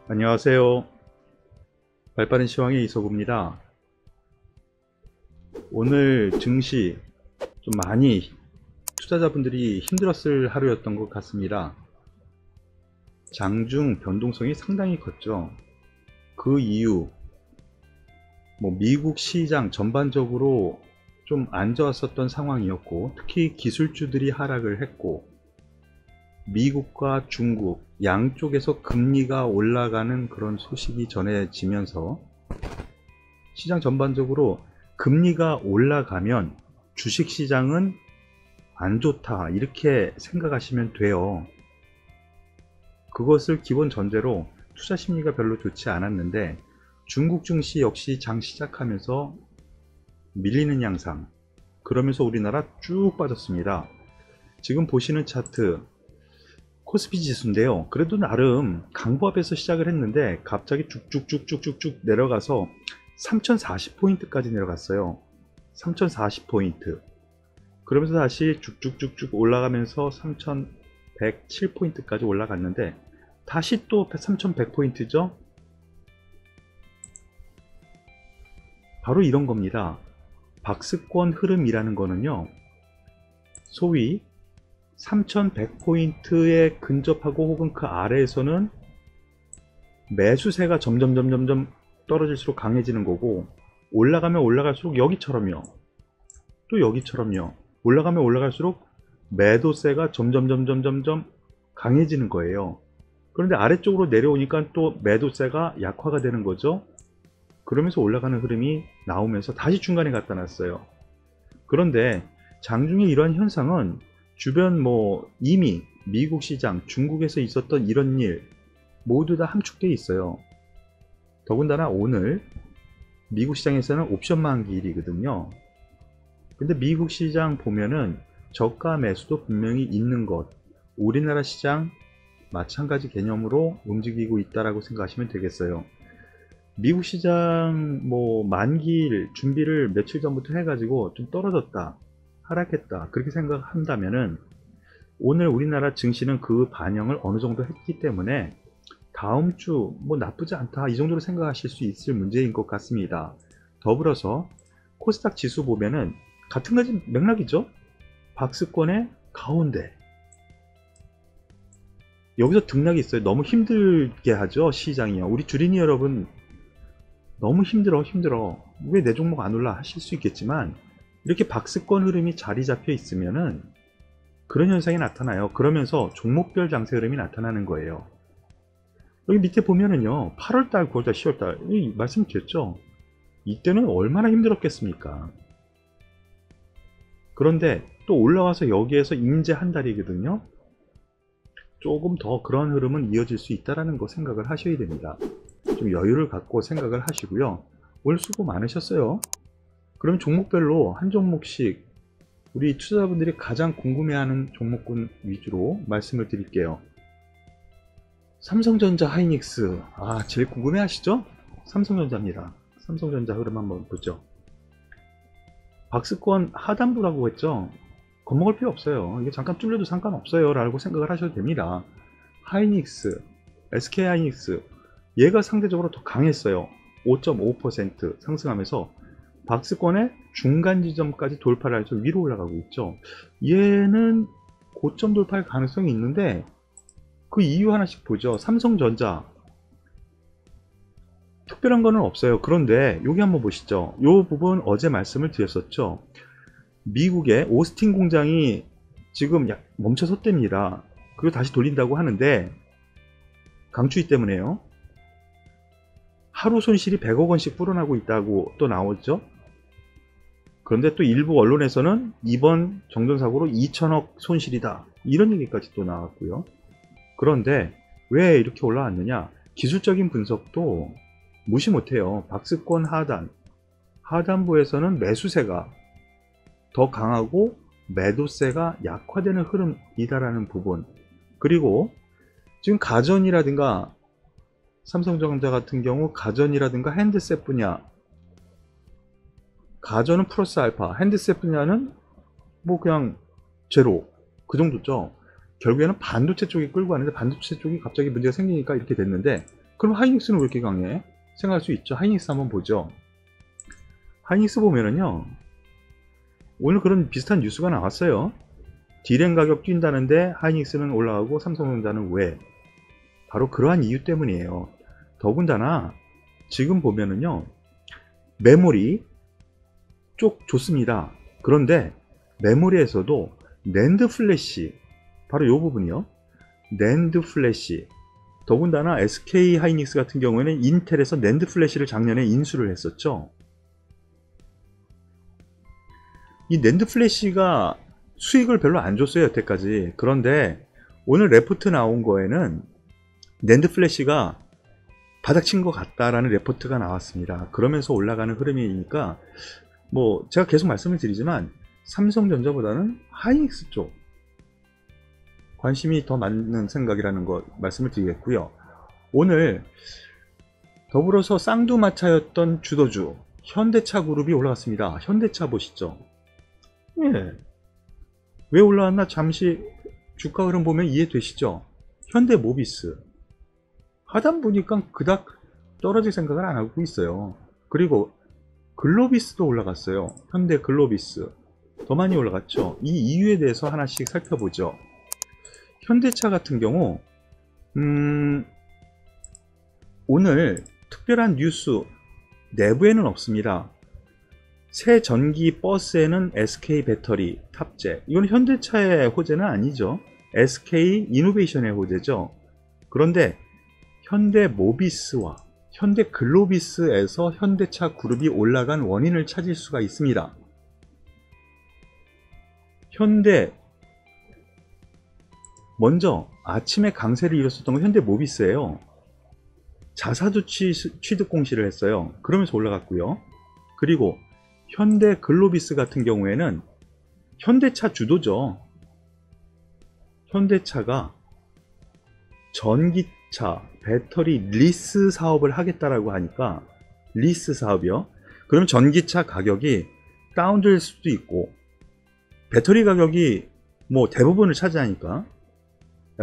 안녕하세요. 발빠른 시황의 이서구입니다. 오늘 증시 좀 많이 투자자분들이 힘들었을 하루였던 것 같습니다. 장중 변동성이 상당히 컸죠. 그 이유, 미국 시장 전반적으로 좀 안 좋았었던 상황이었고, 특히 기술주들이 하락을 했고, 미국과 중국 양쪽에서 금리가 올라가는 그런 소식이 전해지면서 시장 전반적으로 금리가 올라가면 주식시장은 안 좋다 이렇게 생각하시면 돼요. 그것을 기본 전제로 투자 심리가 별로 좋지 않았는데 중국 증시 역시 장 시작하면서 밀리는 양상, 그러면서 우리나라 쭉 빠졌습니다. 지금 보시는 차트 코스피 지수인데요. 그래도 나름 강보합에서 시작을 했는데 갑자기 쭉쭉쭉쭉쭉 내려가서 3040포인트까지 내려갔어요. 3040포인트. 그러면서 다시 쭉쭉쭉쭉 올라가면서 3107포인트까지 올라갔는데 다시 또 3100포인트죠. 바로 이런 겁니다. 박스권 흐름이라는 거는요, 소위 3100포인트에 근접하고 혹은 그 아래에서는 매수세가 점점 떨어질수록 강해지는 거고, 올라가면 올라갈수록 여기처럼요, 또 여기처럼요, 올라가면 올라갈수록 매도세가 점점 강해지는 거예요. 그런데 아래쪽으로 내려오니까 또 매도세가 약화가 되는 거죠. 그러면서 올라가는 흐름이 나오면서 다시 중간에 갖다 놨어요. 그런데 장중에 이러한 현상은 주변 이미 미국 시장, 중국에서 있었던 이런 일 모두 다 함축되어 있어요. 더군다나 오늘 미국 시장에서는 옵션 만기일이거든요. 근데 미국 시장 보면은 저가 매수도 분명히 있는 것, 우리나라 시장 마찬가지 개념으로 움직이고 있다라고 생각하시면 되겠어요. 미국 시장 만기일 준비를 며칠 전부터 해가지고 좀 떨어졌다, 하락했다 그렇게 생각한다면은 오늘 우리나라 증시는 그 반영을 어느 정도 했기 때문에 다음 주 나쁘지 않다 이 정도로 생각하실 수 있을 문제인 것 같습니다. 더불어서 코스닥 지수 보면은 같은 가지 맥락이죠. 박스권의 가운데 여기서 등락이 있어요. 너무 힘들게 하죠 시장이요. 우리 주린이 여러분 너무 힘들어 왜 내 종목 안 올라 하실 수 있겠지만, 이렇게 박스권 흐름이 자리 잡혀 있으면은 그런 현상이 나타나요. 그러면서 종목별 장세 흐름이 나타나는 거예요. 여기 밑에 보면은요, 8월달, 9월달, 10월달 말씀드렸죠. 이때는 얼마나 힘들었겠습니까. 그런데 또 올라와서 여기에서 임제 한 달이거든요. 조금 더 그런 흐름은 이어질 수 있다는 거 생각을 하셔야 됩니다. 좀 여유를 갖고 생각을 하시고요. 오늘 수고 많으셨어요. 그럼 종목별로 한 종목씩 우리 투자자분들이 가장 궁금해하는 종목군 위주로 말씀을 드릴게요. 삼성전자, 하이닉스, 제일 궁금해하시죠? 삼성전자입니다. 삼성전자 흐름 한번 보죠. 박스권 하단부라고 했죠. 겁먹을 필요 없어요. 이게 잠깐 뚫려도 상관없어요 라고 생각을 하셔도 됩니다. 하이닉스, SK 하이닉스, 얘가 상대적으로 더 강했어요. 5.5% 상승하면서 박스권의 중간 지점까지 돌파를 해서 위로 올라가고 있죠. 얘는 고점 돌파할 가능성이 있는데 그 이유 하나씩 보죠. 삼성전자 특별한 거는 없어요. 그런데 여기 한번 보시죠. 이 부분 어제 말씀을 드렸었죠. 미국의 오스틴 공장이 지금 멈춰섰답니다. 그리고 다시 돌린다고 하는데 강추위 때문에요. 하루 손실이 100억 원씩 불어나고 있다고 또 나오죠. 그런데 또 일부 언론에서는 이번 정전사고로 2천억 손실이다 이런 얘기까지 또 나왔고요. 그런데 왜 이렇게 올라왔느냐, 기술적인 분석도 무시 못해요. 박스권 하단부에서는 매수세가 더 강하고 매도세가 약화되는 흐름이다라는 부분, 그리고 지금 가전이라든가 삼성전자 같은 경우 가전이라든가 핸드셋 분야, 가전은 플러스 알파, 핸드셋 분야는 그냥 제로, 그 정도죠. 결국에는 반도체 쪽이 끌고 가는데 반도체 쪽이 갑자기 문제가 생기니까 이렇게 됐는데, 그럼 하이닉스는 왜 이렇게 강해? 생각할 수 있죠. 하이닉스 한번 보죠. 하이닉스 보면은요, 오늘 그런 비슷한 뉴스가 나왔어요. D램 가격 뛴다는데 하이닉스는 올라가고 삼성전자는 왜? 바로 그러한 이유 때문이에요. 더군다나 지금 보면은요, 메모리 쪽 좋습니다. 그런데 메모리에서도 낸드 플래시, 바로 이 부분이요. 낸드 플래시. 더군다나 SK 하이닉스 같은 경우에는 인텔에서 낸드 플래시를 작년에 인수를 했었죠. 이 낸드 플래시가 수익을 별로 안 줬어요, 여태까지. 그런데 오늘 레포트 나온 거에는 낸드 플래시가 바닥친 것 같다라는 레포트가 나왔습니다. 그러면서 올라가는 흐름이니까 뭐 제가 계속 말씀을 드리지만 삼성전자보다는 하이닉스 쪽 관심이 더 많은 생각이라는 거 말씀을 드리겠고요. 오늘 더불어서 쌍두마차였던 주도주 현대차 그룹이 올라갔습니다. 현대차 보시죠. 예. 왜 올라왔나 잠시 주가 흐름 보면 이해되시죠? 현대모비스 하단 보니까 그닥 떨어질 생각을 안 하고 있어요. 그리고 글로비스도 올라갔어요. 현대 글로비스 더 많이 올라갔죠. 이 이유에 대해서 하나씩 살펴보죠. 현대차 같은 경우 오늘 특별한 뉴스 내부에는 없습니다. 새 전기 버스에는 SK 배터리 탑재. 이건 현대차의 호재는 아니죠. SK 이노베이션의 호재죠. 그런데 현대모비스와 현대글로비스에서 현대차 그룹이 올라간 원인을 찾을 수가 있습니다. 먼저 아침에 강세를 이뤘었던 건 현대모비스예요. 자사주 취득 공시를 했어요. 그러면서 올라갔고요. 그리고 현대글로비스 같은 경우에는 현대차 주도죠. 현대차가 전기차 배터리 리스 사업을 하겠다라고 하니까, 리스 사업이요. 그럼 전기차 가격이 다운될 수도 있고 배터리 가격이 뭐 대부분을 차지하니까,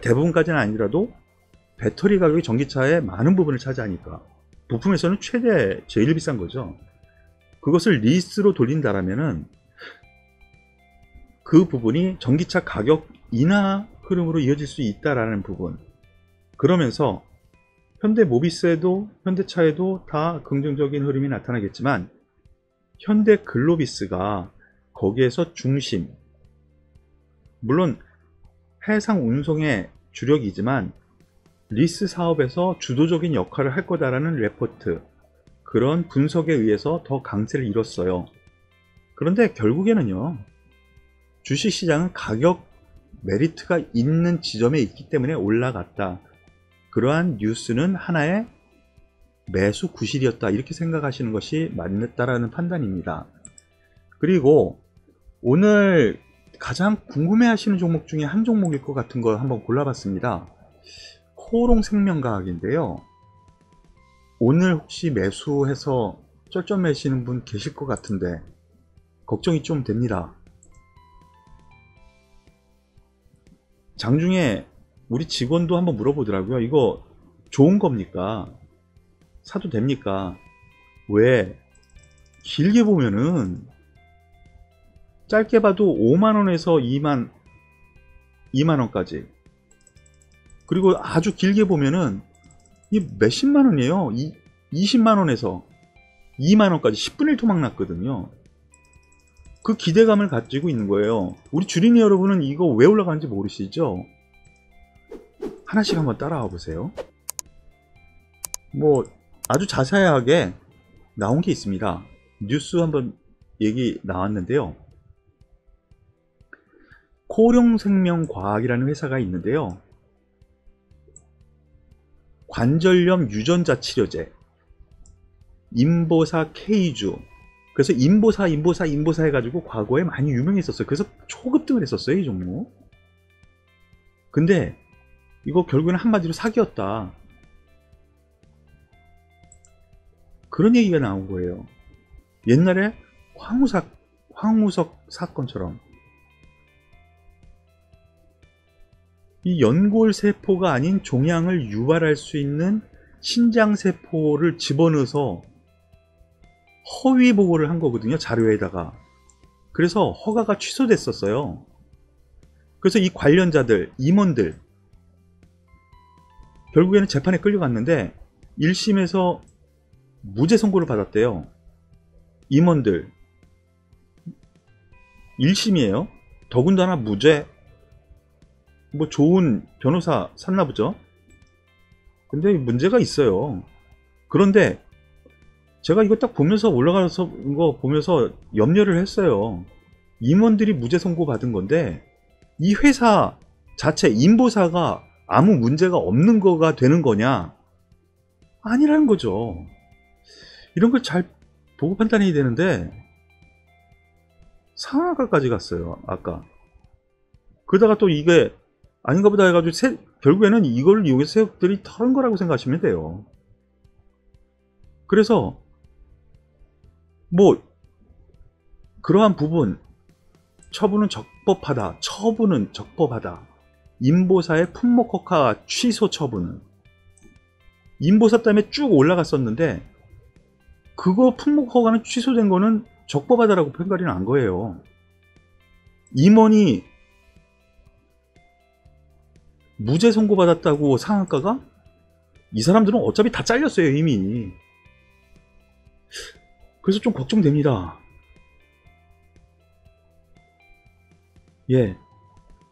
대부분까지는 아니더라도 배터리 가격이 전기차의 많은 부분을 차지하니까 부품에서는 제일 비싼 거죠. 그것을 리스로 돌린다라면은 그 부분이 전기차 가격 인하 흐름으로 이어질 수 있다라는 부분. 그러면서 현대모비스에도 현대차에도 다 긍정적인 흐름이 나타나겠지만 현대글로비스가 거기에서 중심, 물론 해상 운송의 주력이지만 리스 사업에서 주도적인 역할을 할 거다라는 레포트, 그런 분석에 의해서 더 강세를 이뤘어요. 그런데 결국에는요, 주식시장은 가격 메리트가 있는 지점에 있기 때문에 올라갔다. 그러한 뉴스는 하나의 매수 구실이었다, 이렇게 생각하시는 것이 맞다라는 판단입니다. 그리고 오늘 가장 궁금해하시는 종목 중에 한 종목일 것 같은 거 한번 골라봤습니다. 코롱생명과학인데요. 오늘 혹시 매수해서 쩔쩔매시는 분 계실 것 같은데 걱정이 좀 됩니다. 장중에 우리 직원도 한번 물어보더라고요. 이거 좋은 겁니까? 사도 됩니까? 왜? 길게 보면은 짧게 봐도 5만원에서 2만원까지, 그리고 아주 길게 보면은 이 몇십만원이에요. 20만원에서 2만원까지 10분의 1 토막 났거든요. 그 기대감을 가지고 있는 거예요. 우리 주린이 여러분은 이거 왜 올라가는지 모르시죠? 하나씩 한번 따라와 보세요. 뭐 아주 자세하게 나온 게 있습니다. 뉴스 한번 얘기 나왔는데요. 코룡생명과학이라는 회사가 있는데요. 관절염 유전자 치료제, 인보사 K주. 그래서 인보사 해가지고 과거에 많이 유명했었어요. 그래서 초급등을 했었어요, 이 종목. 근데 이거 결국에는 한마디로 사기였다, 그런 얘기가 나온 거예요. 옛날에 황우석 사건처럼 이 연골세포가 아닌 종양을 유발할 수 있는 신장세포를 집어넣어서 허위 보고를 한 거거든요. 자료에다가. 그래서 허가가 취소됐었어요. 그래서 이 관련자들, 임원들 결국에는 재판에 끌려갔는데 1심에서 무죄 선고를 받았대요. 임원들 1심이에요. 더군다나 무죄. 뭐 좋은 변호사 샀나 보죠. 근데 문제가 있어요. 그런데 제가 이거 딱 보면서 올라가서 이거 보면서 염려를 했어요. 임원들이 무죄 선고 받은 건데 이 회사 자체 인보사가 아무 문제가 없는 거가 되는 거냐? 아니라는 거죠. 이런 걸 잘 보고 판단해야 되는데 상하가까지 갔어요. 아까. 그러다가 또 이게 아닌가 보다 해가지고 결국에는 이걸 이용해서 세력들이 털은 거라고 생각하시면 돼요. 그래서 뭐 그러한 부분 처분은 적법하다. 처분은 적법하다. 인보사의 품목허가 취소 처분은 인보사 때문에 쭉 올라갔었는데 그거 품목허가는 취소된 거는 적법하다라고 판결이 난 거예요. 임원이 무죄 선고받았다고 상한가가? 이 사람들은 어차피 다 잘렸어요 이미. 그래서 좀 걱정됩니다. 예,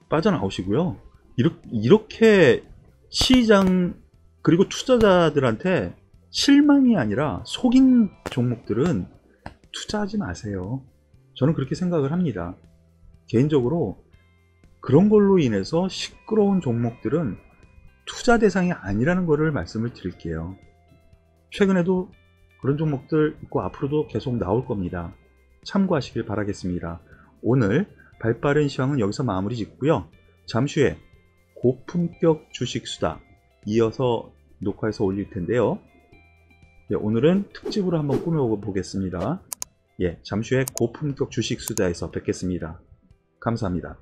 빠져나오시고요. 이렇게 시장 그리고 투자자들한테 실망이 아니라 속인 종목들은 투자하지 마세요. 저는 그렇게 생각을 합니다. 개인적으로 그런 걸로 인해서 시끄러운 종목들은 투자 대상이 아니라는 것을 말씀을 드릴게요. 최근에도 그런 종목들 있고 앞으로도 계속 나올 겁니다. 참고하시길 바라겠습니다. 오늘 발빠른 시황은 여기서 마무리 짓고요. 잠시 후에 고품격 주식 수다 이어서 녹화해서 올릴 텐데요. 예, 오늘은 특집으로 한번 꾸며 보겠습니다. 예, 잠시 후에 고품격 주식 수다에서 뵙겠습니다. 감사합니다.